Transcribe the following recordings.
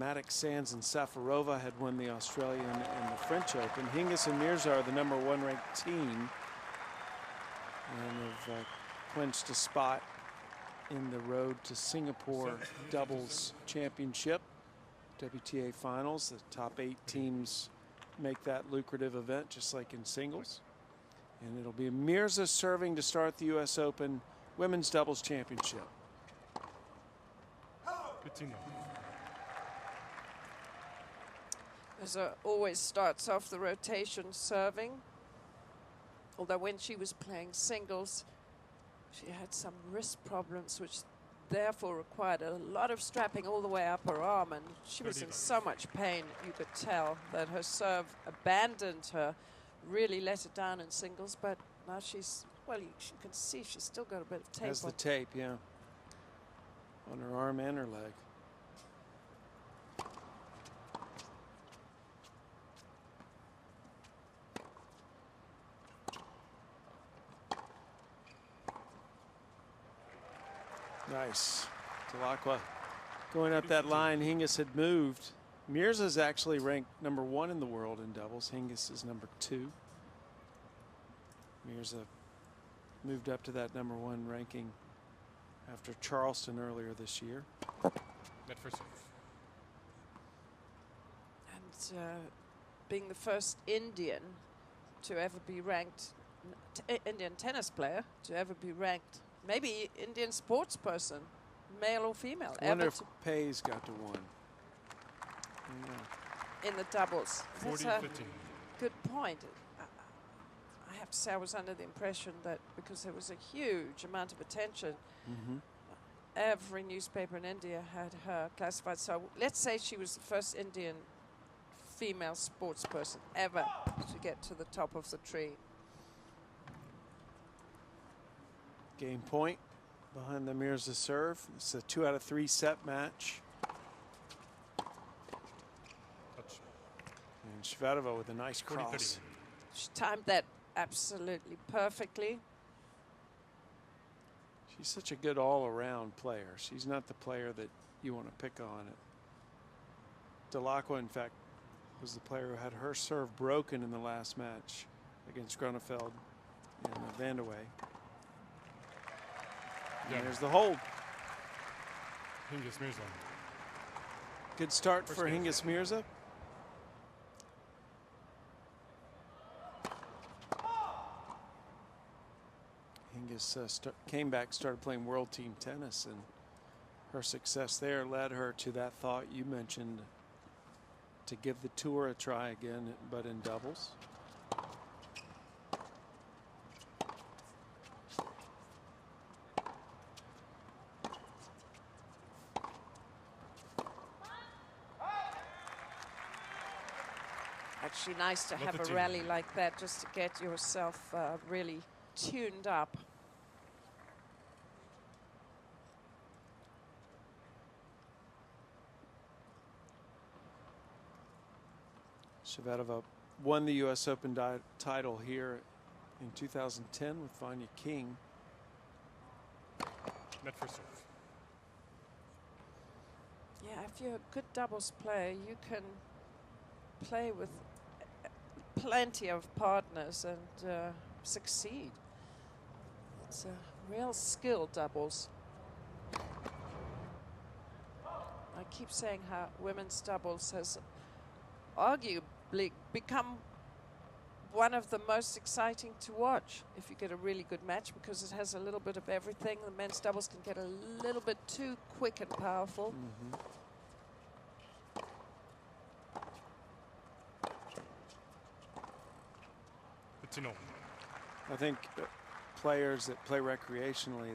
Maddox, Sands, and Safarova had won the Australian and the French Open. Hingis and Mirza are the #1 ranked team and have clinched a spot in the road to Singapore doubles championship, WTA finals. The top 8 teams make that lucrative event, just like in singles. And it'll be Mirza serving to start the US Open Women's Doubles Championship. Mirza always starts off the rotation serving. Although when she was playing singles, she had some wrist problems, which therefore required a lot of strapping all the way up her arm, and she was in so much pain. You could tell that her serve abandoned her, really let her down in singles, but now she's, well, you can see she's still got a bit of tape. Has the tape, yeah, on her arm and her leg. Nice. Dellacqua going up that line. Hingis had moved. Mirza's actually ranked #1 in the world in doubles. Hingis is #2. Mirza moved up to that #1 ranking after Charleston earlier this year. And being the first Indian to ever be ranked, Indian tennis player to ever be ranked, maybe Indian sports person, male or female. I wonder if Pay's got to 1. In the doubles. 40, That's a 15. good point. I have to say I was under the impression that because there was a huge amount of attention, every newspaper in India had her classified. So let's say she was the first Indian female sports person ever to get to the top of the tree. Game point behind the Mirza serve. It's a 2 out of 3 set match. And Shvedova with a nice cross. She timed that absolutely perfectly. She's such a good all-around player. She's not the player that you want to pick on it. Dellacqua, in fact, was the player who had her serve broken in the last match against Gronefeld and Van der Wey. And there's the hold. Hingis Mirza. Good start for Hingis Mirza. Hingis came back, started playing world team tennis, and her success there led her to that thought you mentioned, to give the tour a try again, but in doubles. Actually nice to have a rally like that just to get yourself really tuned up. Shvedova won the US Open title here in 2010 with Vanya King. Net for serve. Yeah, if you're a good doubles player, you can play with plenty of partners and succeed. It's a real skill, doubles. I keep saying how women's doubles has arguably become one of the most exciting to watch if you get a really good match, because it has a little bit of everything. The men's doubles can get a little bit too quick and powerful. I think players that play recreationally,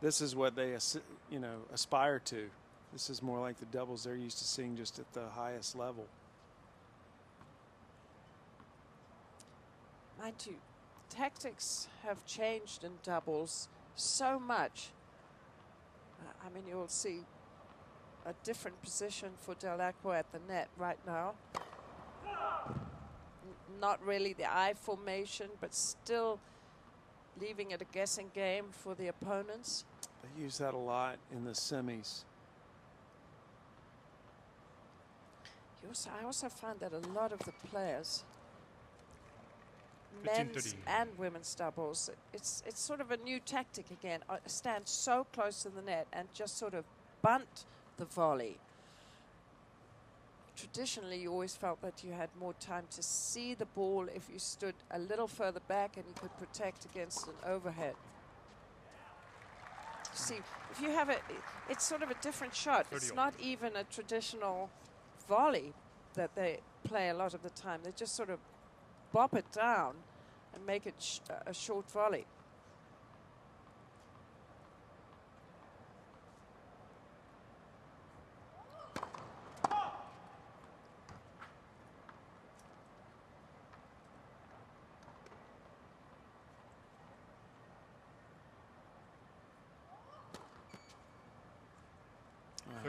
this is what they aspire to. This is more like the doubles they're used to seeing, just at the highest level. Mind you, tactics have changed in doubles so much. I mean, you'll see a different position for Dellacqua at the net right now. Not really the I formation, but still leaving it a guessing game for the opponents. They use that a lot in the semis. I also find that a lot of the players, 15-30. men's and women's doubles, it's sort of a new tactic again. Stand so close to the net and just sort of bunt the volley. Traditionally, you always felt that you had more time to see the ball if you stood a little further back and you could protect against an overhead. See, if you have it's sort of a different shot. It's not even a traditional volley that they play a lot of the time. They just sort of bop it down and make it a short volley.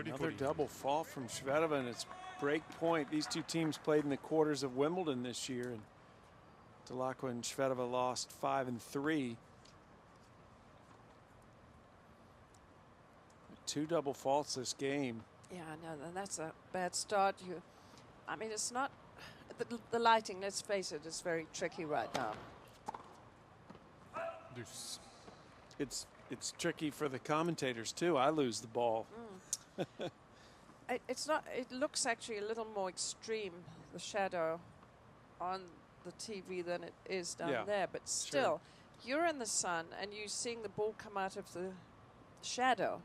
Another double fault from Shvedova, and it's break point. These two teams played in the quarters of Wimbledon this year, and Dellacqua and Shvedova lost 5 and 3. 2 double faults this game. Yeah, I know, and that's a bad start. I mean, it's not the lighting. Let's face it, is very tricky right now. Deuce. It's tricky for the commentators too. I lose the ball. It's not. It looks actually a little more extreme, the shadow, on the TV than it is down there. But still, you're in the sun and you're seeing the ball come out of the shadow.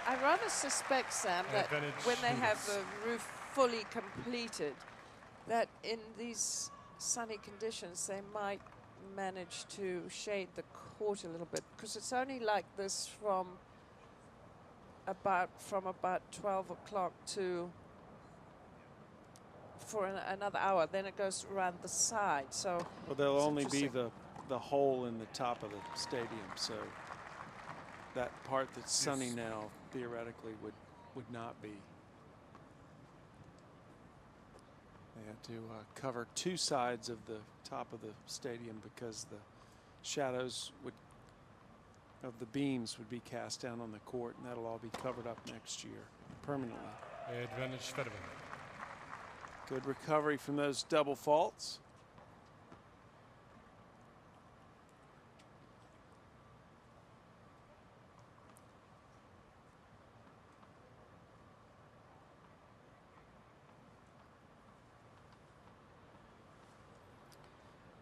I rather suspect, Sam, that when they have the roof fully completed, that in these sunny conditions they might manage to shade the court a little bit, because it's only like this from about 12 o'clock to for another hour. Then it goes around the side. So well, there'll only be the hole in the top of the stadium, so that part that's sunny now theoretically would not be. They had to cover 2 sides of the top of the stadium because the shadows of the beams would be cast down on the court, and that'll all be covered up next year permanently. Advantage Shvedova. Good recovery from those double faults.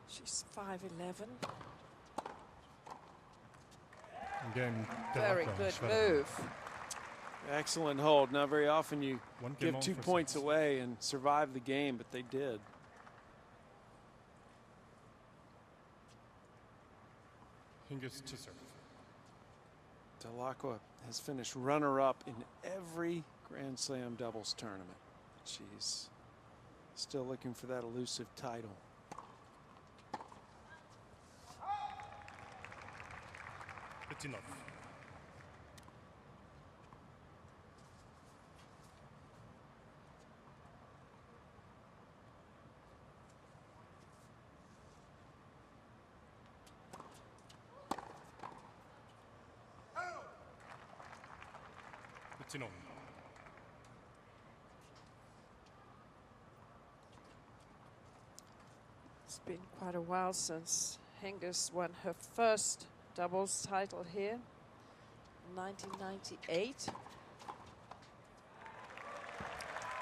She's 5'11". Again, very good move. Excellent hold. Not very often you give 2 points 6. away and survive the game, but they did. Hingis to serve. Dellacqua has finished runner-up in every Grand Slam doubles tournament. She's still looking for that elusive title. It's enough. It's enough. It's been quite a while since Hingis won her first doubles title here, 1998.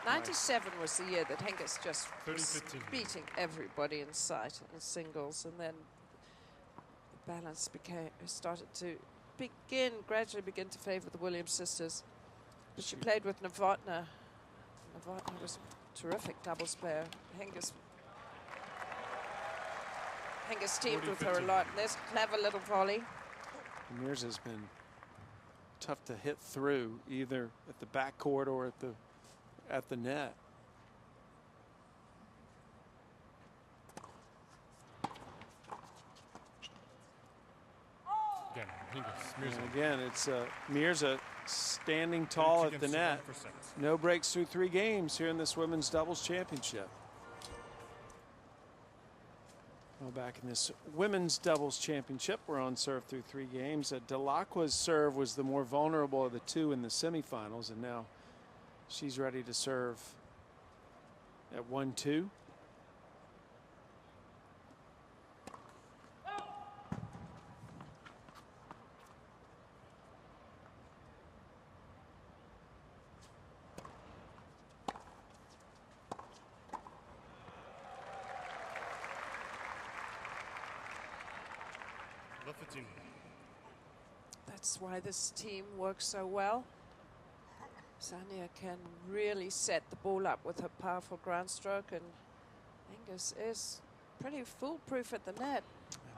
97 was the year that Hingis just was beating everybody in sight in singles, and then the balance started to gradually begin to favor the Williams sisters. But she played with Novotna. Novotna was a terrific doubles player. Hingis teamed with her a lot. And there's a clever little volley. Mirza's been tough to hit through, either at the backcourt or at the net. Again, Hingis, Mirza. And again, it's Mirza standing tall at the against net. 1%. No breaks through 3 games here in this women's doubles championship. Well, back in this women's doubles championship, we're on serve through 3 games. Dellacqua's serve was the more vulnerable of the 2 in the semifinals, and now she's ready to serve at 1-2. That's why this team works so well. Sania can really set the ball up with her powerful ground stroke, and Hingis is pretty foolproof at the net.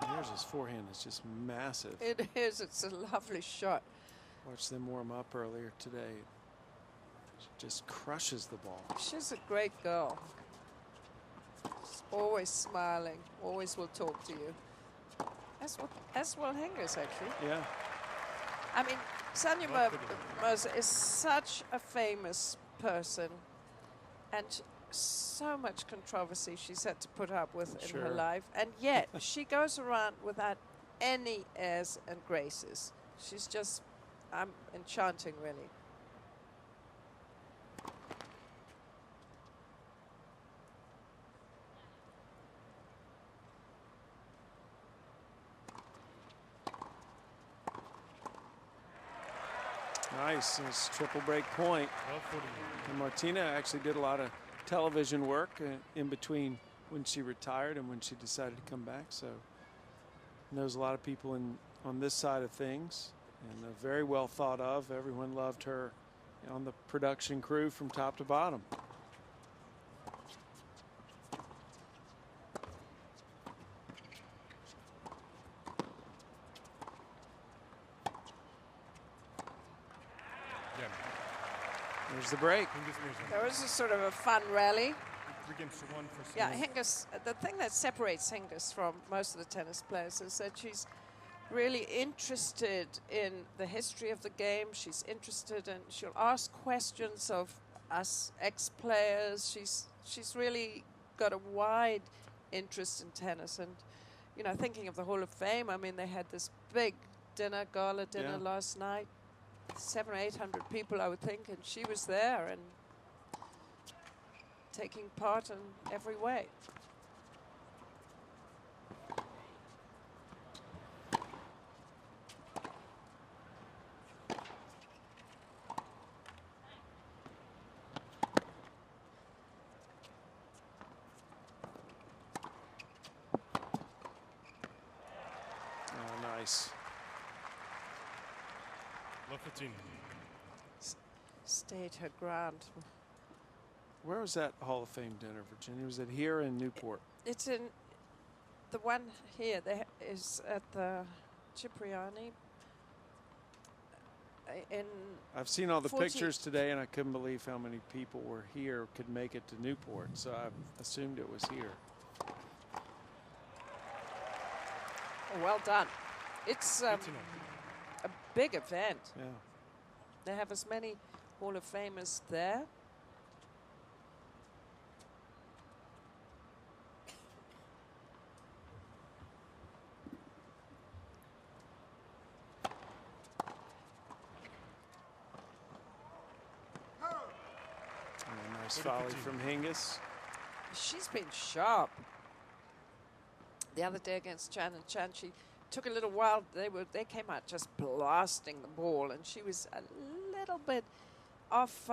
And Mirza's forehand is just massive. It is. It's a lovely shot. Watched them warm up earlier today. She just crushes the ball. She's a great girl. She's always smiling. Always will talk to you. As well Hingis, actually. Yeah. I mean, Sania Mirza is such a famous person, and so much controversy she's had to put up with in her life, and yet she goes around without any airs and graces. She's just enchanting, really. Nice. It's triple break point. And Martina actually did a lot of television work in between when she retired and when she decided to come back. So knows a lot of people on this side of things, and very well thought of. Everyone loved her on the production crew from top to bottom. There's the break. There was a sort of a fun rally. Yeah, Hingis, the thing that separates Hingis from most of the tennis players is that she's really interested in the history of the game. She's interested in, she'll ask questions of us ex-players. She's really got a wide interest in tennis. And, you know, thinking of the Hall of Fame, I mean, they had this big gala dinner last night. 700 or 800 people, I would think, and she was there and taking part in every way. Oh, nice. Stayed her ground. Where was that Hall of Fame dinner, Virginia? Was it here in Newport? It's in the one here. There is at the Cipriani. I've seen all the pictures today, and I couldn't believe how many people were here, could make it to Newport. So I assumed it was here. Oh, well done. It's a big event. Yeah. They have as many Hall of Famers there. Oh, nice volley from Hingis. She's been sharp. The other day against Chan and Chan, she took a little while. They came out just blasting the ball, and she was a little bit off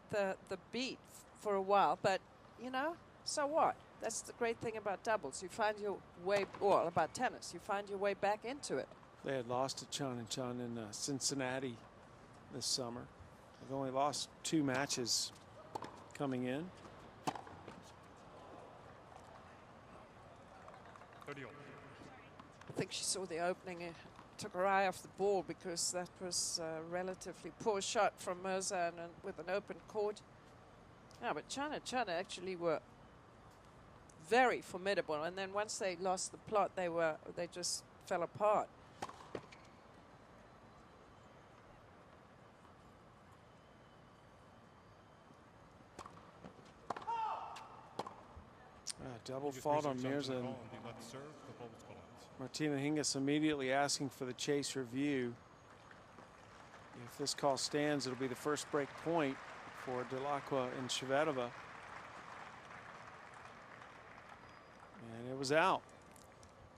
the beat for a while. But you know, so what? That's the great thing about doubles. You find your way, or about tennis, you find your way back into it. They had lost to Chan and Chan in Cincinnati this summer. They've only lost 2 matches coming in. I think she saw the opening, took her eye off the ball, because that was a relatively poor shot from Mirza and with an open court. Yeah, but Chan and Chan actually were very formidable, and then once they lost the plot, they just fell apart. Double Hingis fault on jumped Mirza. the And ball and he let serve. The ball was called out. Martina Hingis immediately asking for the chase review. If this call stands, it'll be the first break point for Dellacqua and Shvedova. And it was out.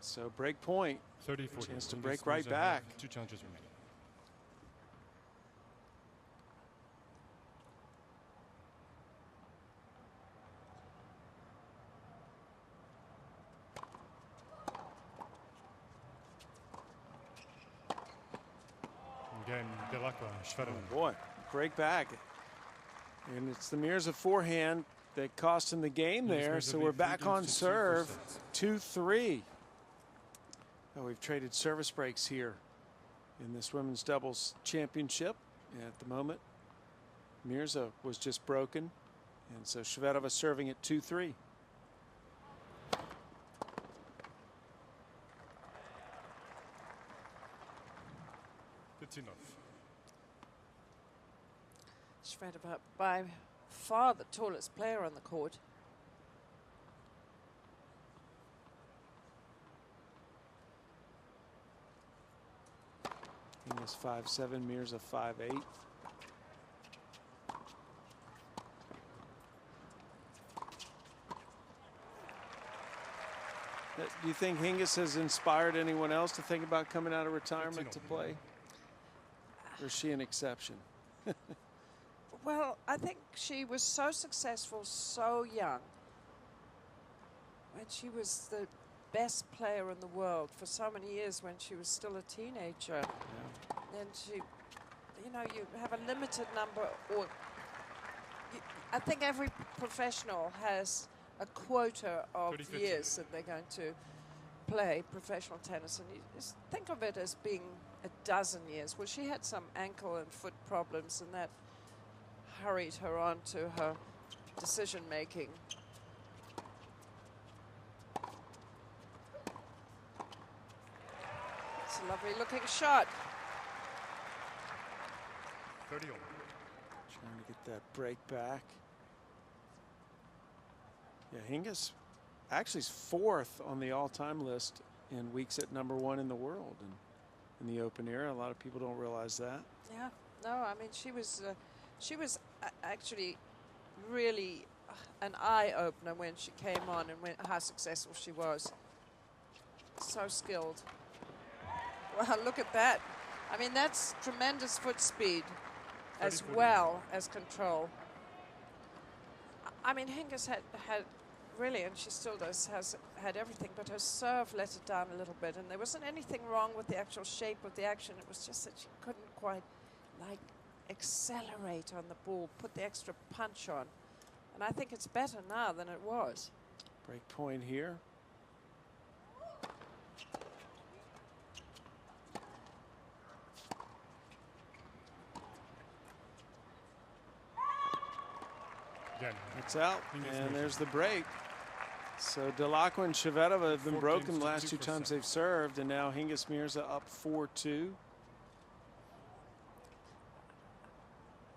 So break point. 30-40. Chance to Hingis break right Mirza back. have 2 challenges remaining. Game Dellacqua, Shvedova. Oh boy, break back. And it's the Mirza forehand that cost him the game there. So we're back on serve, 2-3. Oh, we've traded service breaks here in this women's doubles championship. And at the moment, Mirza was just broken. And so Shvedova serving at 2-3. It's enough. Shvedova by far the tallest player on the court. Hingis 5'7", Mirza 5'8". Do you think Hingis has inspired anyone else to think about coming out of retirement to play? Or is she an exception? Well, I think she was so successful so young. When she was the best player in the world for so many years when she was still a teenager. Yeah. And she, you know, you have a limited number, or I think every professional has a quota of 30-15. years that they're going to play professional tennis, and you just think of it as being a dozen years. Well, she had some ankle and foot problems, and that hurried her on to her decision making. It's a lovely looking shot. 30 over. Trying to get that break back. Yeah, Hingis actually is 4th on the all-time list in weeks at #1 in the world and in the open era. A lot of people don't realize that. Yeah, no, I mean she was actually really an eye-opener when she came on and how successful she was. So skilled. Well, look at that. I mean, that's tremendous foot speed as well as control. I mean, Hingis had really, and she still does, has had everything, but her serve let it down a little bit, and there wasn't anything wrong with the actual shape of the action. It was just that she couldn't quite, like, accelerate on the ball, put the extra punch on. And I think it's better now than it was. Break point here. It's out, and there's the break. So Dellacqua and Shvedova have been broken the last 2 times they've served, and now Hingis Mirza up 4-2.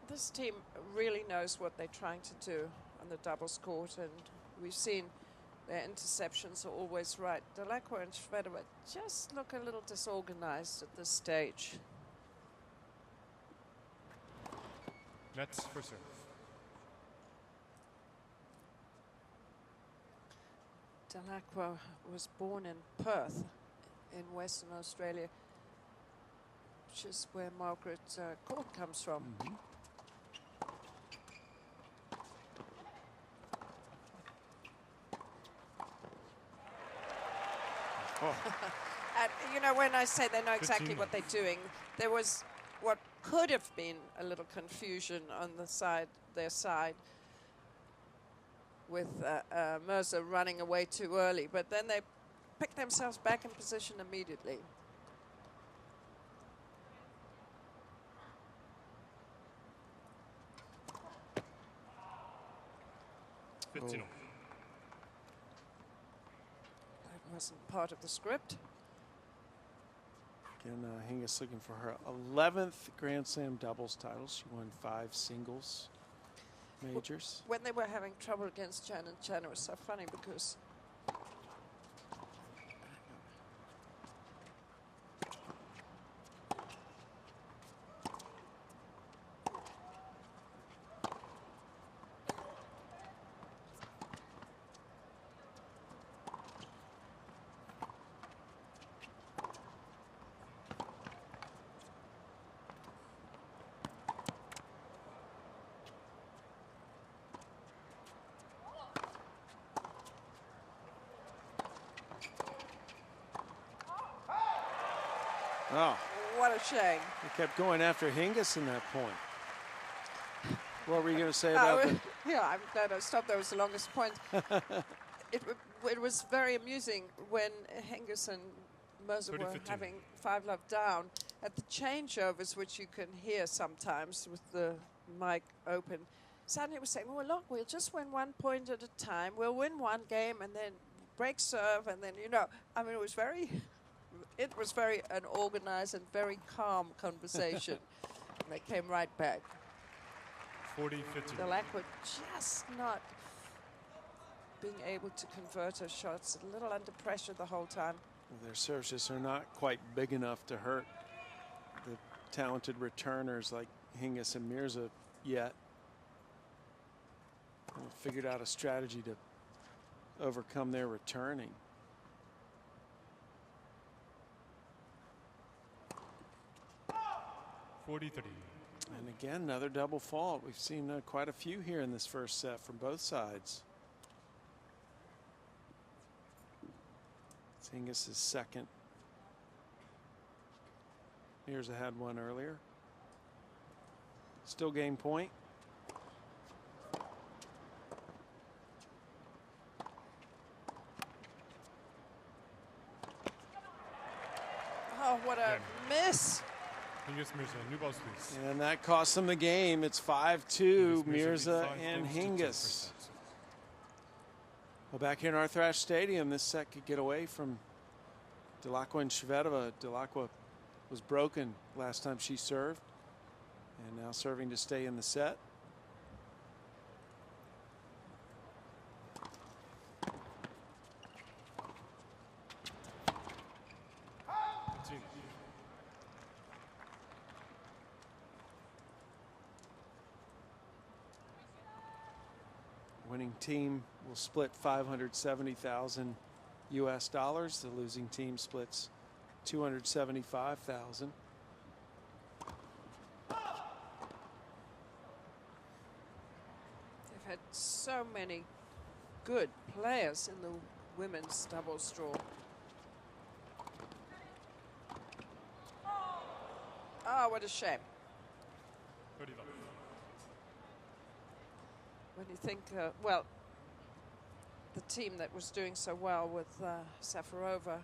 This team really knows what they're trying to do on the doubles court, and we've seen their interceptions are always right. Dellacqua and Shvedova just look a little disorganized at this stage. Nets for serve. Dellacqua was born in Perth in Western Australia, which is where Margaret Court comes from. Mm-hmm. Oh. And, you know, when I say they know exactly what they're doing, there was what could have been a little confusion on their side, with Mirza running away too early, but then they picked themselves back in position immediately. Oh. That wasn't part of the script. Again, Hingis looking for her 11th Grand Slam doubles title. She won 5 singles. majors. When they were having trouble against Chen, and Chen, it was so funny because Oh, what a shame. he kept going after Hingis in that point. What were you going to say about the... Yeah, no, stop. That was the longest point. It was very amusing when Hingis and Mirza were 30-15. having 5-love down at the changeovers, which you can hear sometimes with the mic open. Sania was saying, well, look, we'll just win 1 point at a time. We'll win one game and then break serve. And then, you know, I mean, it was very an organized and very calm conversation. And they came right back. 40-15. Dellacqua just not being able to convert her shots, a little under pressure the whole time. Well, their serves just are not quite big enough to hurt the talented returners like Hingis and Mirza yet. They've figured out a strategy to overcome their returning. And again, another double fault. We've seen quite a few here in this first set from both sides. It's Hingis' second. Mirza had one earlier. Still game point. Oh, what a miss. Hingis, Mirza, new balls, please. And that cost them the game. It's 5-2, Mirza and Hingis. Well, back here in our Thrash Stadium, this set could get away from Dellacqua and Shvedova. Dellacqua was broken last time she served, and now serving to stay in the set. Winning team will split 570,000 US dollars. The losing team splits 275,000. They've had so many good players in the women's doubles draw. Oh, what a shame. 30 love. When you think, well, the team that was doing so well with Safarova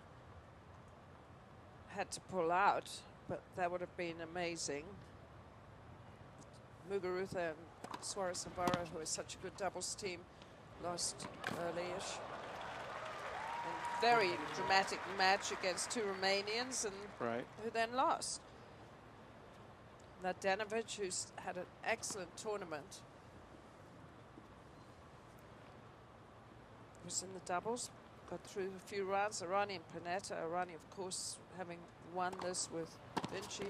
had to pull out, but that would have been amazing. Muguruza and Suarez Navarro, who is such a good doubles team, lost early-ish. And very dramatic match against two Romanians, and who then lost. Mladenovic, who's had an excellent tournament, was in the doubles, got through a few rounds. Arani and Panetta. Arani, of course, having won this with Vinci.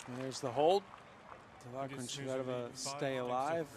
And there's the hold. Dellacqua and Shvedova stay alive.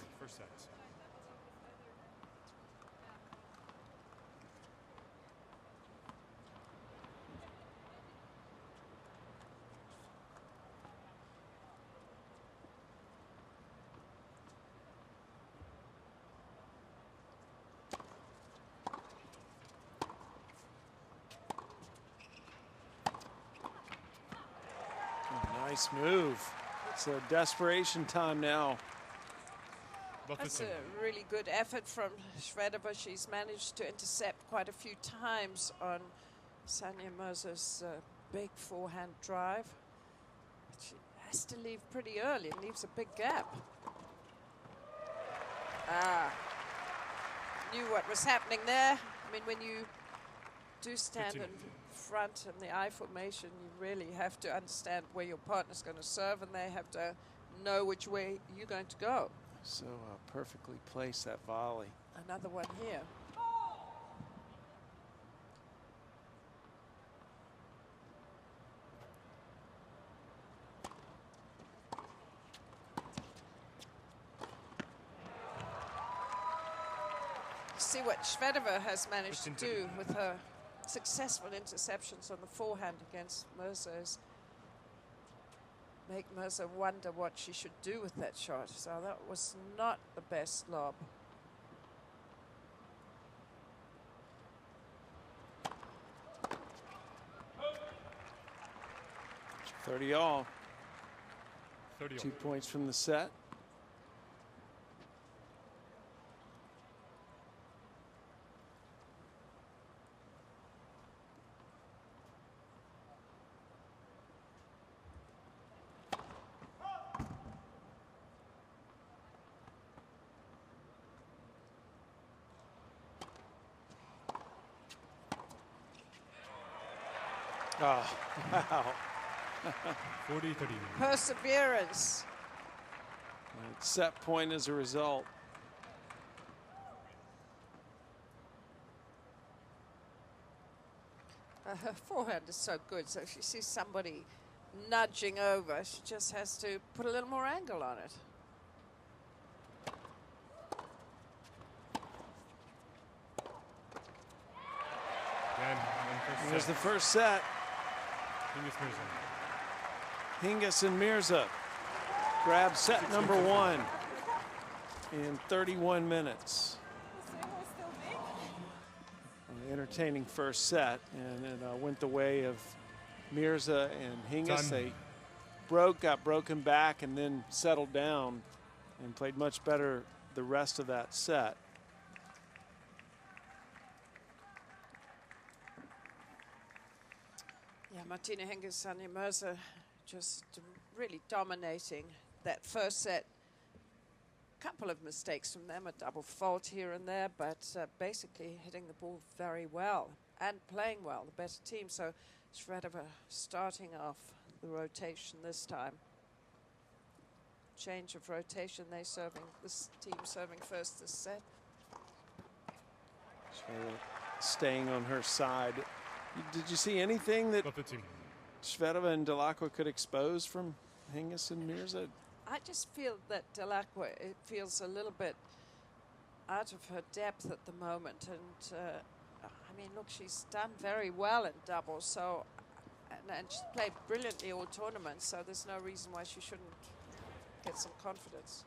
Nice move. It's a desperation time now. That's a really good effort from Shvedova. She's managed to intercept quite a few times on Sania Mirza's big forehand drive. But she has to leave pretty early and leaves a big gap. Knew what was happening there. I mean, when you do stand in front in the I formation, you really have to understand where your partner's going to serve, and they have to know which way you're going to go. So perfectly placed that volley. Another one here. See what Shvedova has managed to do with her successful interceptions on the forehand against Mirza is make Mirza wonder what she should do with that shot. So that was not the best lob. $30 all. 30 2 points from the set. Oh, wow. 40-30. Perseverance. Set point as a result. Her forehand is so good, so if she sees somebody nudging over, she just has to put a little more angle on it. There's the first set. Hingis and Mirza grab set number 1 in 31 minutes. An entertaining first set, and it went the way of Mirza and Hingis. They got broken back and then settled down and played much better the rest of that set. Yeah, Martina, Hingis, Sania, Mirza just really dominating that first set. Couple of mistakes from them, a double fault here and there, but basically hitting the ball very well and playing well, the better team. So Shvedova starting off the rotation this time. Change of rotation, this team serving first this set. Staying on her side. Did you see anything that Shvedova and Dellacqua could expose from Hingis and Mirza? I just feel that Dellacqua, it feels a little bit out of her depth at the moment. And I mean, look, she's done very well in doubles. So, and she's played brilliantly all tournaments. So there's no reason why she shouldn't get some confidence.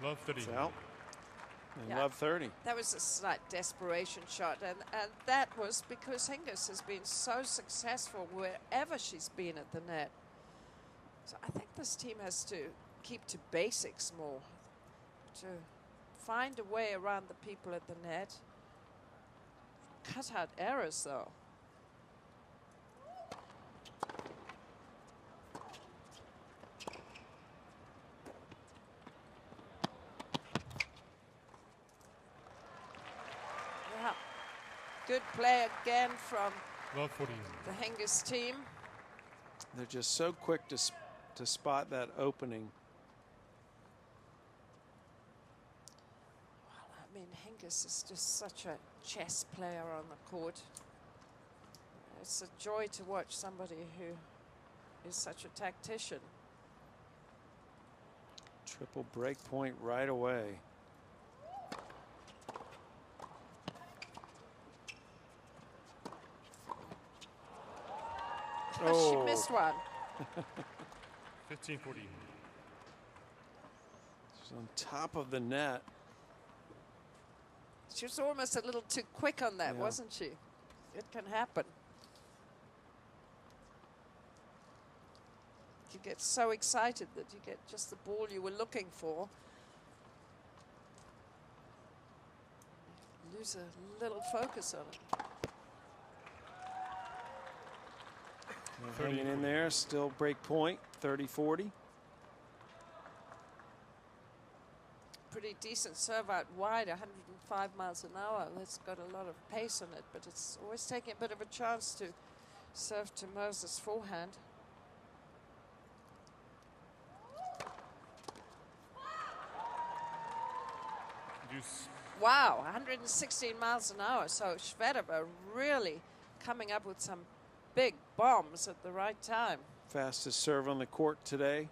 Love 30. Out. And yeah. Love 30. That was a slight desperation shot, and that was because Hingis has been so successful wherever she's been at the net. So I think this team has to keep to basics more, to find a way around the people at the net. Cut out errors, though. Good play again from the Hingis team. They're just so quick to spot that opening. Well, I mean, Hingis is just such a chess player on the court. It's a joy to watch somebody who is such a tactician. Triple break point right away. Oh, she missed one. 15-40. She's on top of the net. She was almost a little too quick on that, wasn't she? It can happen. You get so excited that you get just the ball you were looking for. Lose a little focus on it. Hanging in there, still break point, 30-40. decent serve out wide, 105 miles an hour. That's got a lot of pace on it, but it's always taking a bit of a chance to serve to Mirza's forehand. Deuce. Wow, 116 miles an hour. So Shvedova really coming up with some big bombs at the right time. Fastest serve on the court today.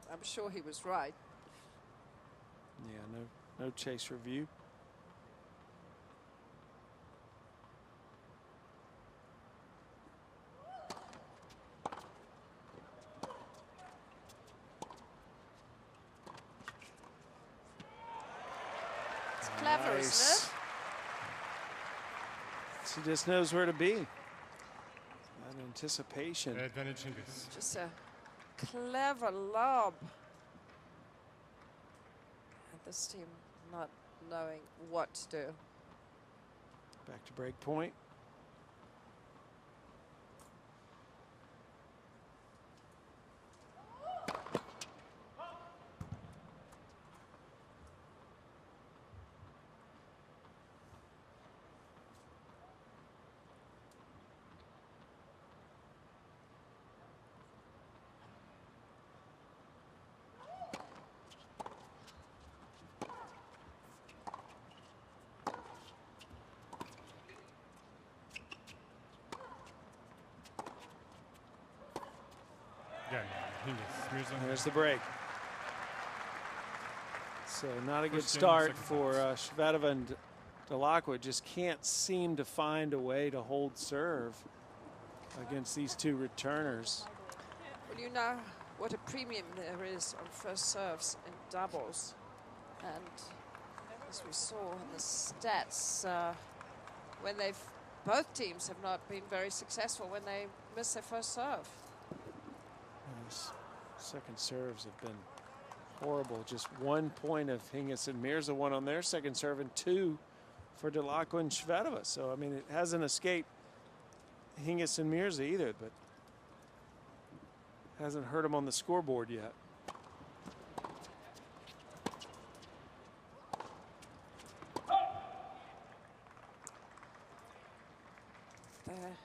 I'm sure he was right. Yeah, no chase review. It's clever, isn't it? She just knows where to be. That anticipation. Advantage Hingis. Just a clever lob. And this team not knowing what to do. Back to break point. Again, Hingis. Mirza. There's the break. So not a good First game, start second for points. Shvedova and Dellacqua. Just can't seem to find a way to hold serve against these two returners. Well, you know what a premium there is on first serves in doubles. And as we saw in the stats, when both teams have not been very successful when they miss their first serve. Those second serves have been horrible. Just 1 point of Hingis and Mirza, one on their second serve, and 2 for Dellacqua and Shvedova. So, I mean, it hasn't escaped Hingis and Mirza either, but hasn't hurt them on the scoreboard yet. They're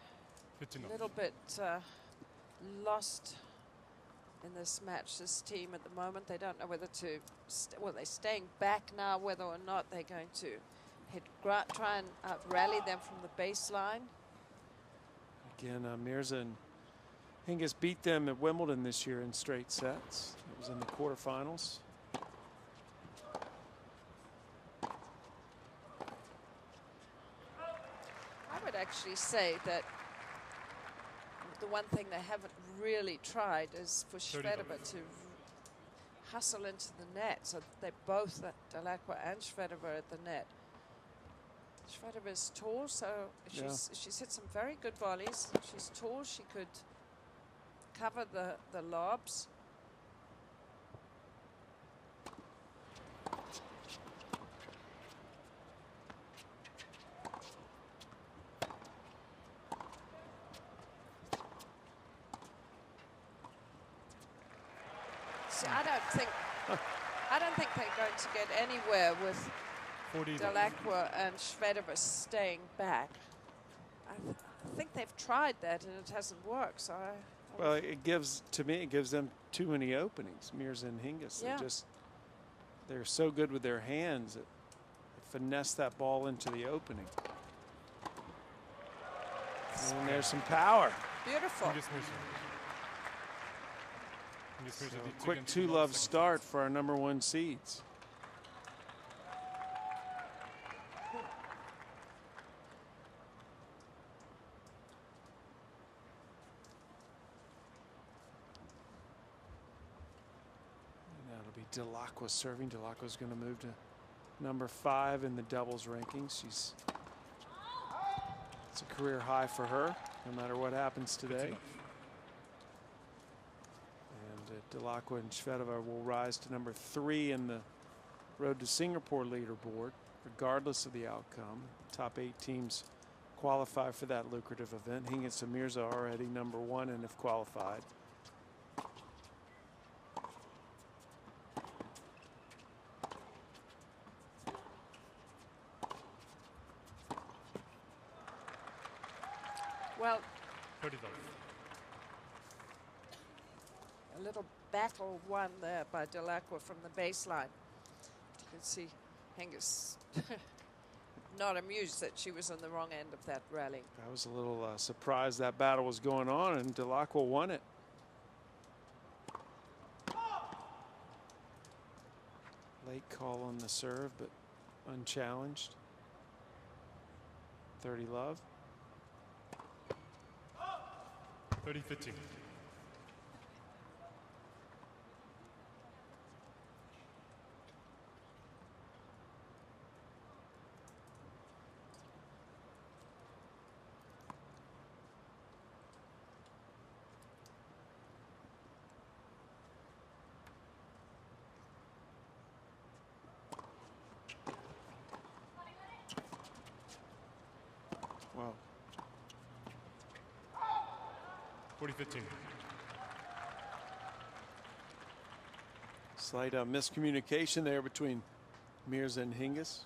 15 a off. little bit lost in this match, this team at the moment. They don't know whether to, well, they're staying back now, whether or not they're going to try and rally them from the baseline. Again, Mirza and Hingis beat them at Wimbledon this year in straight sets. It was in the quarterfinals. I would actually say that the one thing they haven't really tried is for 35. Shvedova to hustle into the net. So they both, Dellacqua and Shvedova, are at the net. Shvedova is tall, so she's hit some very good volleys. She's tall, she could cover the lobs. See, I don't think they're going to get anywhere with 40. Dellacqua and Shvedova staying back. I think they've tried that and it hasn't worked. So Well, it gives, to me, it gives them too many openings, Mirza and Hingis. Yeah. They're so good with their hands that they finesse that ball into the opening. And there's some power. beautiful. Hingis Mirza. Hingis Mirza So leads quick again 2-love 2-0 start for our #1 seeds. Dellacqua serving. Dellacqua's going to move to #5 in the doubles rankings. It's a career high for her, no matter what happens today. 15 off. Dellacqua and Shvedova will rise to number 3 in the Road to Singapore leaderboard, regardless of the outcome. Top 8 teams qualify for that lucrative event. Hingis and Mirza are already number 1 and have qualified. Well, 30 love. a little battle won there by Dellacqua from the baseline. You can see Hingis not amused that she was on the wrong end of that rally. I was a little surprised that battle was going on, and Dellacqua won it. Late call on the serve, but unchallenged. 30 love. 30-15. Wow. 40-15. Slight miscommunication there between Mirza and Hingis.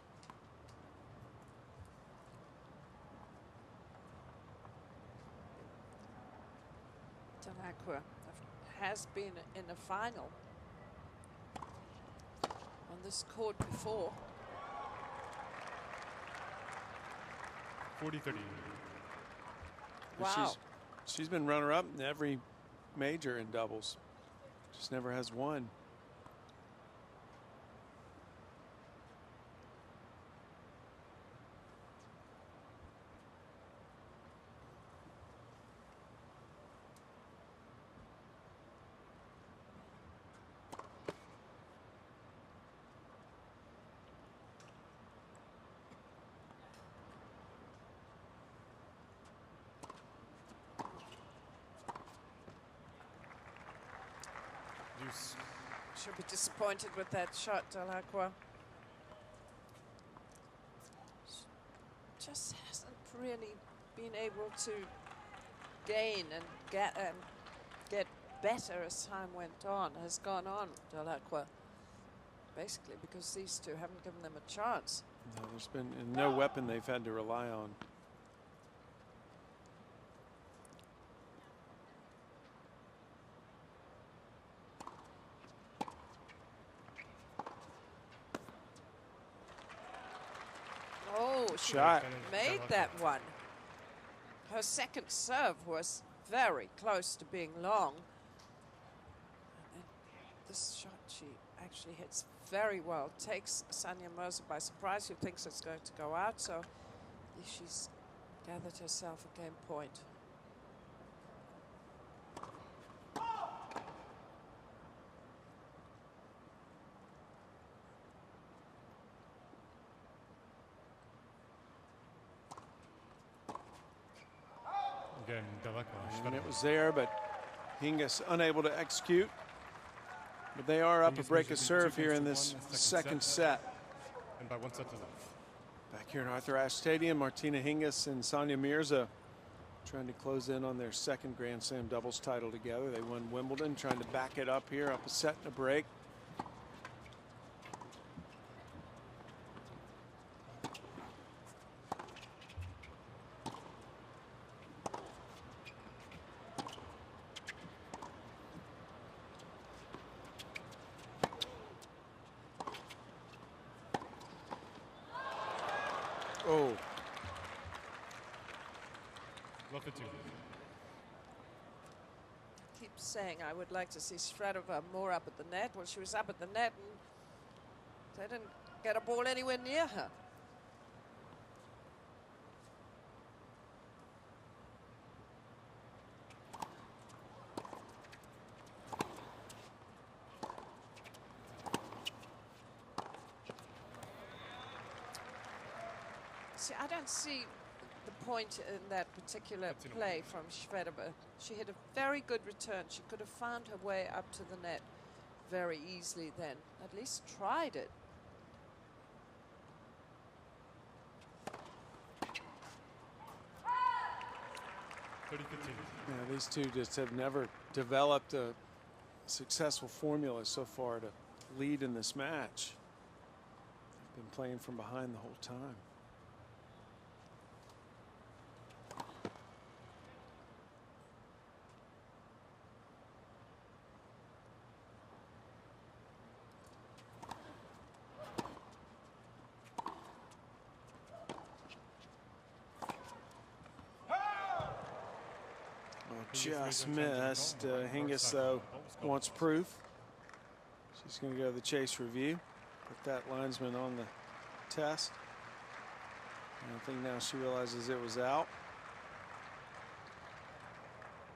Dellacqua has been in a final on this court before. 40-30. Wow. She's been runner-up in every major in doubles. Just never has won. Deuce. She'll be disappointed with that shot, Dellacqua. Just hasn't really been able to gain and get better as time went on, has gone on, Dellacqua. Basically because these two haven't given them a chance. No, there's been no weapon they've had to rely on. Oh, she Shot. made that one. Her second serve was very close to being long. And this shot she actually hits very well. Takes Sania Mirza by surprise, who thinks it's going to go out. So she's gathered herself a game point. Again, Dellacqua. And it was there, but Hingis unable to execute. But they are up a Hingis break of moves it serve 2 here games in to this 1 in the second set. And by 1 set to love. Back here in Arthur Ashe Stadium, Martina Hingis and Sania Mirza trying to close in on their second Grand Slam doubles title together. They won Wimbledon, trying to back it up here, up a set and a break. Oh, Love it too. Keep saying I would like to see Shvedova more up at the net. Well, she was up at the net and they didn't get a ball anywhere near her. See, I don't see the point in that particular play from Shvedova. She had a very good return. She could have found her way up to the net very easily then. At least tried it. Yeah, these two just have never developed a successful formula so far to lead in this match. They've been playing from behind the whole time. Just missed. Hingis, though, wants proof. She's going to go to the chase review. Put that linesman on the test. And I think now she realizes it was out.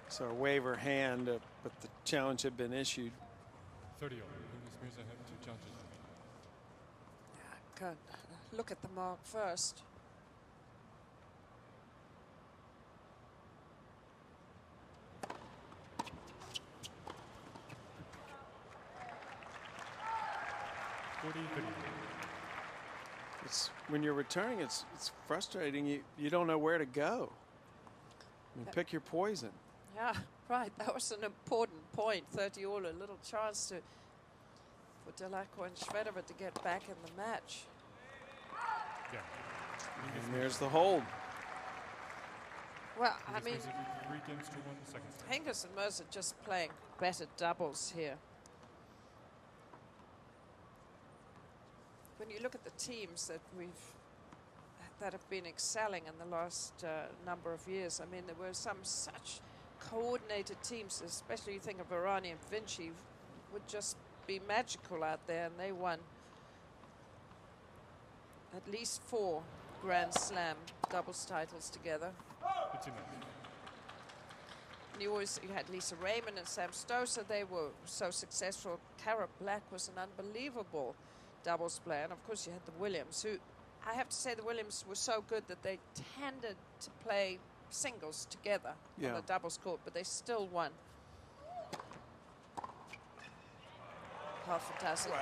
So a wave her hand, but the challenge had been issued. 30 over. Mirza had 2 challenges. Yeah, can't look at the mark first. It's when you're returning, it's frustrating. You don't know where to go. I mean, pick your poison. Yeah, right. That was an important point. 30 all, a little chance for Dellacqua and Shvedova to get back in the match. Yeah. And there's the hold. Well, I mean, 3 games to 1 second. Hingis and Mirza just playing better doubles here. When you look at the teams that have been excelling in the last number of years, I mean, there were some such coordinated teams, especially you think of Irani and Vinci, would just be magical out there, and they won at least 4 Grand Slam doubles titles together. And you had Lisa Raymond and Sam Stosur. They were so successful. Cara Black was an unbelievable doubles player, and of course you had the Williams, who I have to say the Williams were so good that they tended to play singles together on the doubles court, but they still won half a dozen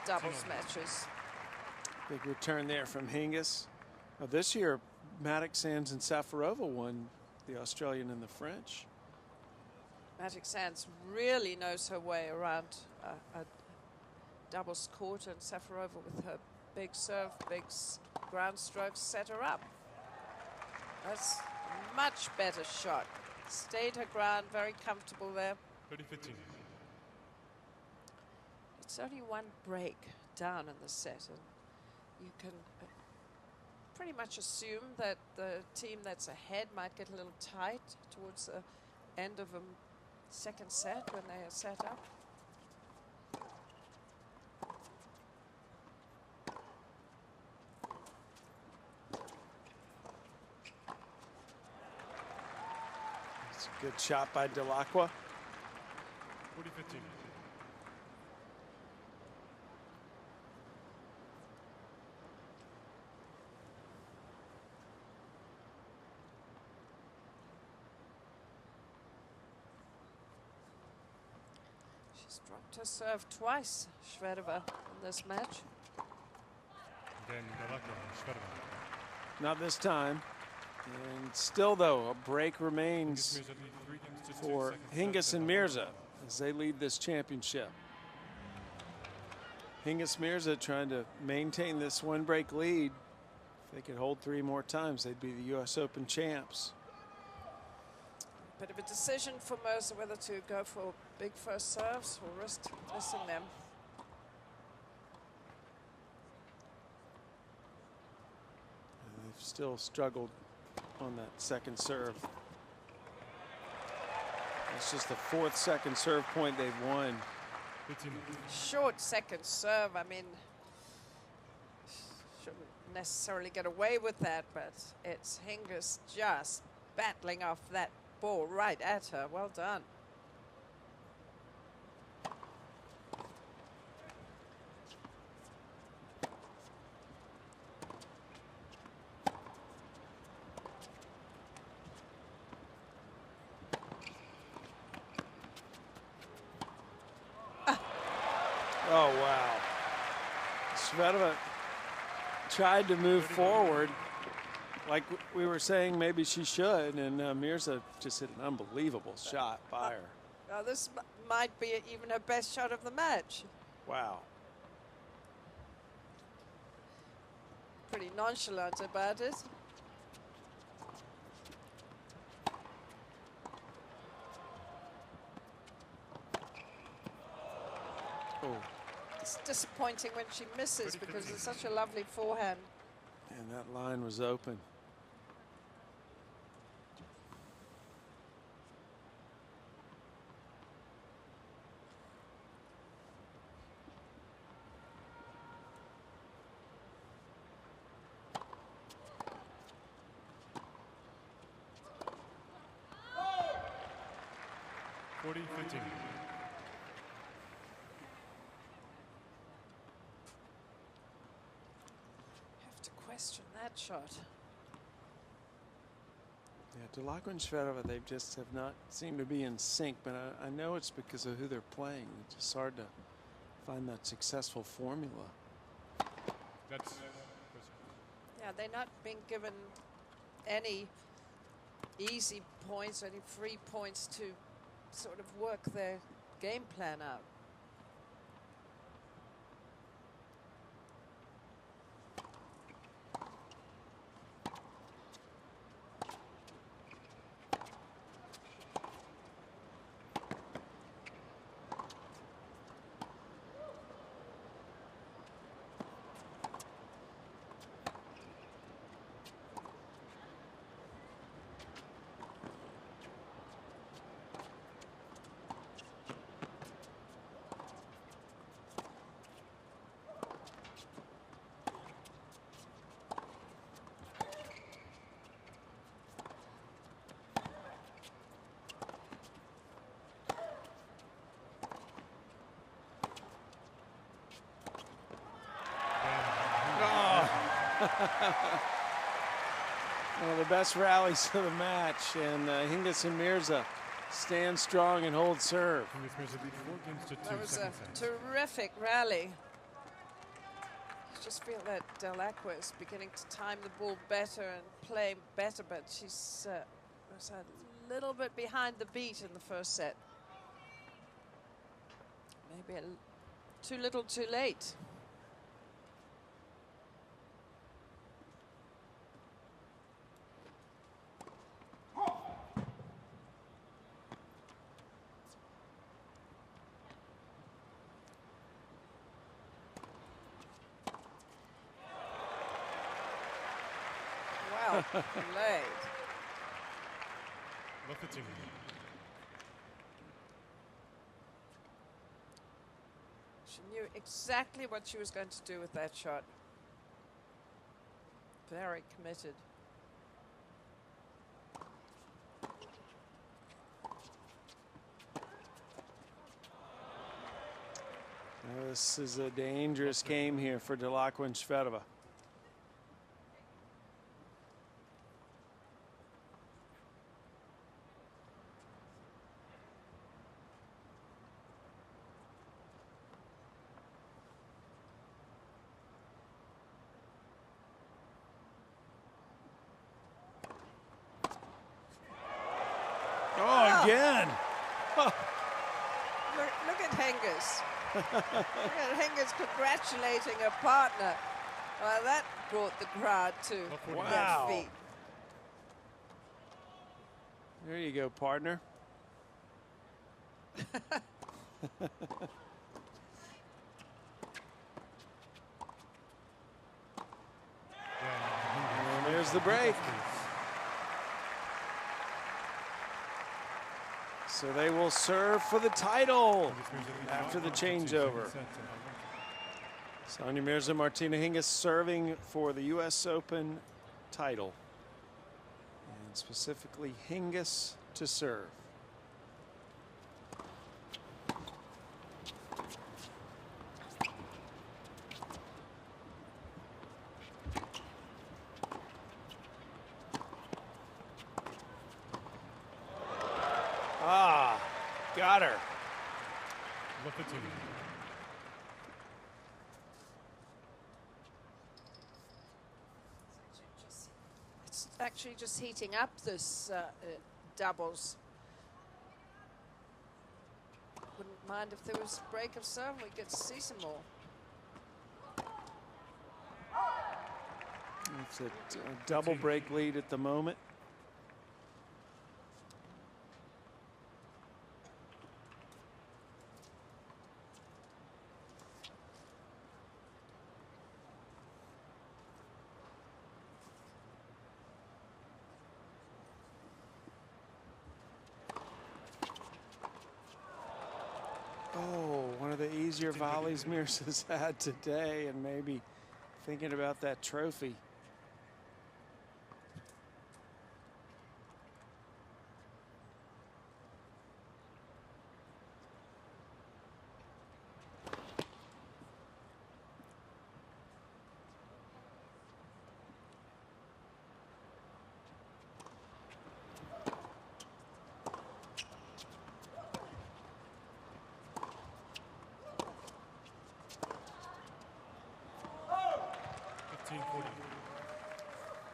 doubles matches. Big return there from Hingis. Now this year, Maddox Sands and Safarova won the Australian and the French. Maddox Sands really knows her way around a doubles court, and Safarova with her big serve, big ground strokes set her up. That's a much better shot. Stayed her ground, very comfortable there. 30-15. It's only 1 break down in the set, and you can pretty much assume that the team that's ahead might get a little tight towards the end of a second set when they are set up. Good shot by Dellacqua. 40-15. She's dropped her serve twice, Shvedova, in this match. Again, Dellacqua, Shvedova. Not this time. And still, though, a break remains for Hingis and Mirza as they lead this championship. Hingis Mirza trying to maintain this 1-break lead. If they could hold 3 more times, they'd be the U.S. Open champs. Bit of a decision for Mirza whether to go for big first serves or risk missing them. And they've still struggled on that second serve. It's just the 4th second serve point they've won. Short second serve, I mean, shouldn't necessarily get away with that, but it's Hingis just battling off that ball right at her. Well done. Oh, wow. Shvedova tried to move forward like we were saying maybe she should, and Mirza just hit an unbelievable shot by her. Now this might be even her best shot of the match. Wow. Pretty nonchalant about it. Oh. It's disappointing when she misses because it's such a lovely forehand. And that line was open. Have to question that shot. Yeah, Dellacqua and Shvedova, they just have not seemed to be in sync, but I know it's because of who they're playing. It's just hard to find that successful formula. Yeah, they're not being given any easy points, any free points to sort of work their game plan out. One of the best rallies of the match, and Hingis and Mirza stand strong and hold serve. That was a terrific rally. I just feel that Dellacqua is beginning to time the ball better and play better, but she's was a little bit behind the beat in the first set. Maybe too little too late. Well played. She knew exactly what she was going to do with that shot. Very committed. Now this is a dangerous game here for Dellacqua and Shvedova. Oh, again. Oh. Look at Hingis. Look at Hingis congratulating her partner. Well, that brought the crowd to their feet. There you go, partner. And there's the break. So they will serve for the title after the changeover. Sania Mirza, Martina Hingis serving for the U.S. Open title. And specifically Hingis to serve. Got her. actually just heating up this doubles. Wouldn't mind if there was a break of serve, we could see some more. It's a double break lead at the moment. Oh, one of the easier volleys Mirza's had today, and maybe thinking about that trophy.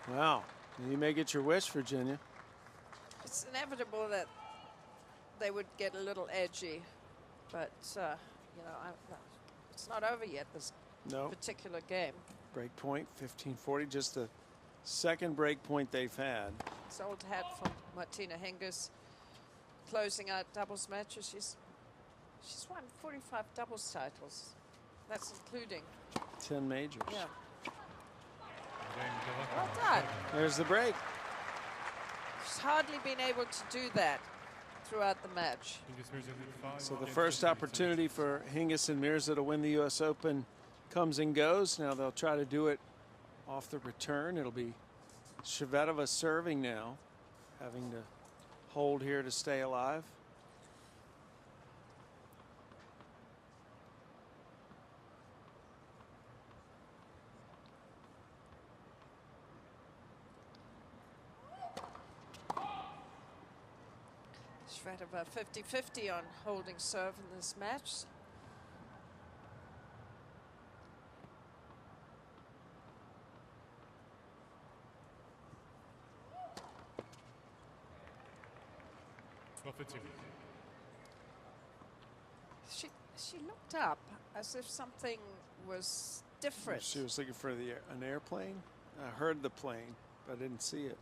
Wow, you may get your wish, Virginia. It's inevitable that they would get a little edgy, but you know, it's not over yet, this particular game. Break point, 15-40, just the second break point they've had. It's old hat from Martina Hingis, closing out doubles matches. She's won 45 doubles titles. That's including 10 majors. Yeah. Well done. There's the break. She's hardly been able to do that throughout the match. So the first opportunity for Hingis and Mirza to win the U.S. Open comes and goes. Now they'll try to do it off the return. It'll be Shvedova serving now, having to hold here to stay alive. Shvedova 50-50 on holding serve in this match. She looked up as if something was different. She was looking for an airplane. I heard the plane, but I didn't see it.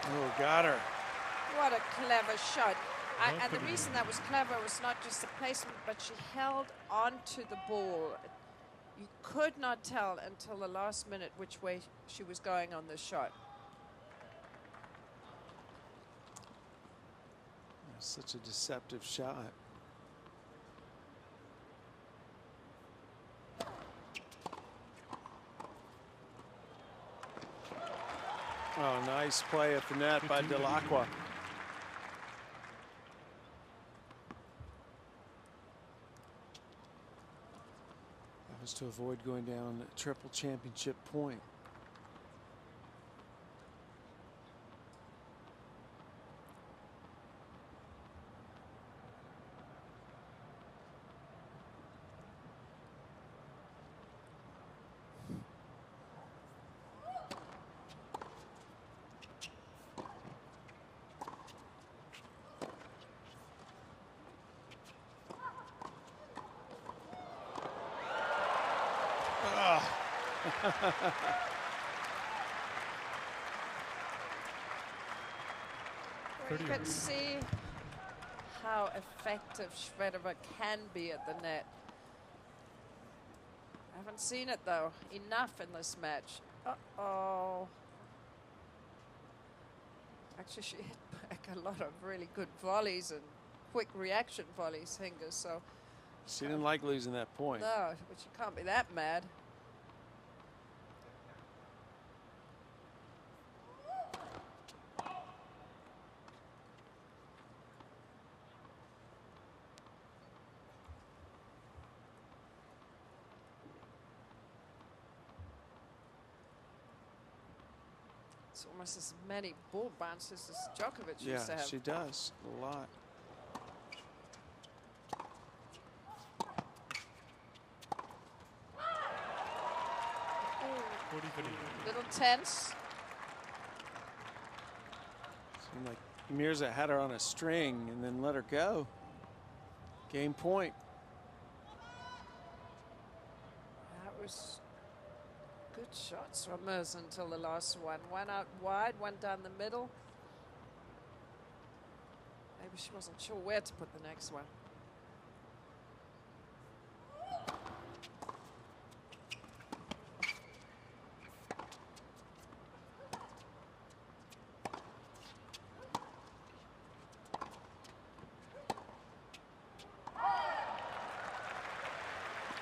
Oh, got her. What a clever shot. And the reason that was clever was not just the placement, but she held onto the ball. You could not tell until the last minute which way she was going on this shot. Such a deceptive shot. Oh, nice play at the net by Dellacqua. That was to avoid going down a triple championship point. You can see how effective Shvedova can be at the net. I haven't seen it though enough in this match. Uh-oh. Actually, she hit back a lot of really good volleys and quick reaction volleys, Hingis. So she didn't like losing that point. No, but she can't be that mad. It's almost as many ball bounces as Djokovic Yeah, used to have. she does a lot. Little tense. Seemed like Mirza had her on a string and then let her go. Game point. That was good shots from Mirza until the last one. One out wide, one down the middle. Maybe she wasn't sure where to put the next one.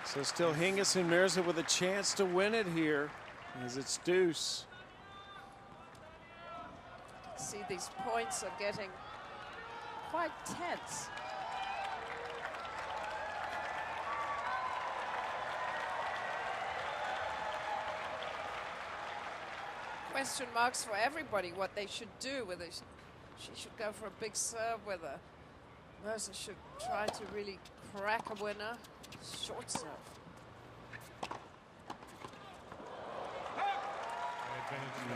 So still Hingis and Mirza with a chance to win it here as it's deuce. See, these points are getting quite tense. Question marks for everybody what they should do, whether she should go for a big serve, whether Mirza should try to really crack a winner. Short serve.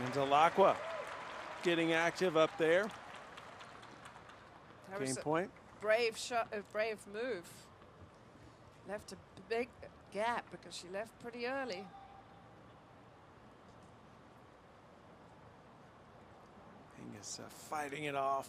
And Dellacqua getting active up there. That Game was a point. brave shot, a brave move. Left a big gap because she left pretty early. Hingis fighting it off.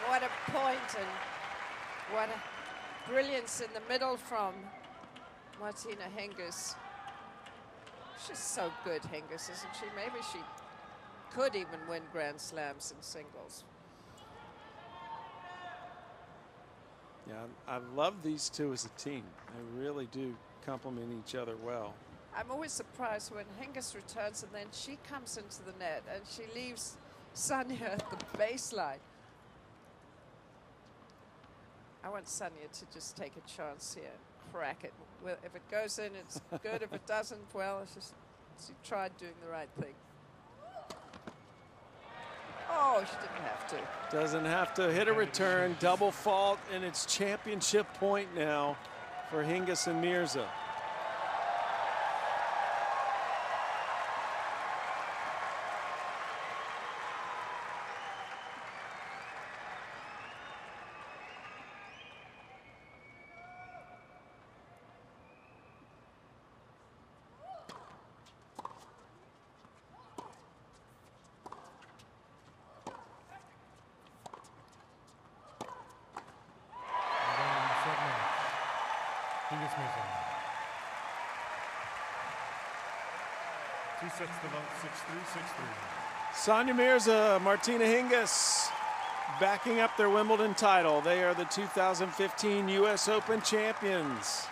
What a point and what a brilliance in the middle from Martina Hingis. She's so good, Hingis, isn't she? Maybe she could even win Grand Slams in singles. Yeah, I love these two as a team. They really do complement each other well. I'm always surprised when Hingis returns and then she comes into the net and she leaves Sania at the baseline. I want Sania to just take a chance here, crack it. Well, if it goes in, it's good. If it doesn't, well, it's just she tried doing the right thing. Oh, she didn't have to. Doesn't have to hit a return, double fault, and it's championship point now for Hingis and Mirza. Hingis Mirza. 2 sets to love, 6-3, 6-3. Sania Mirza, Martina Hingis backing up their Wimbledon title. They are the 2015 US Open champions.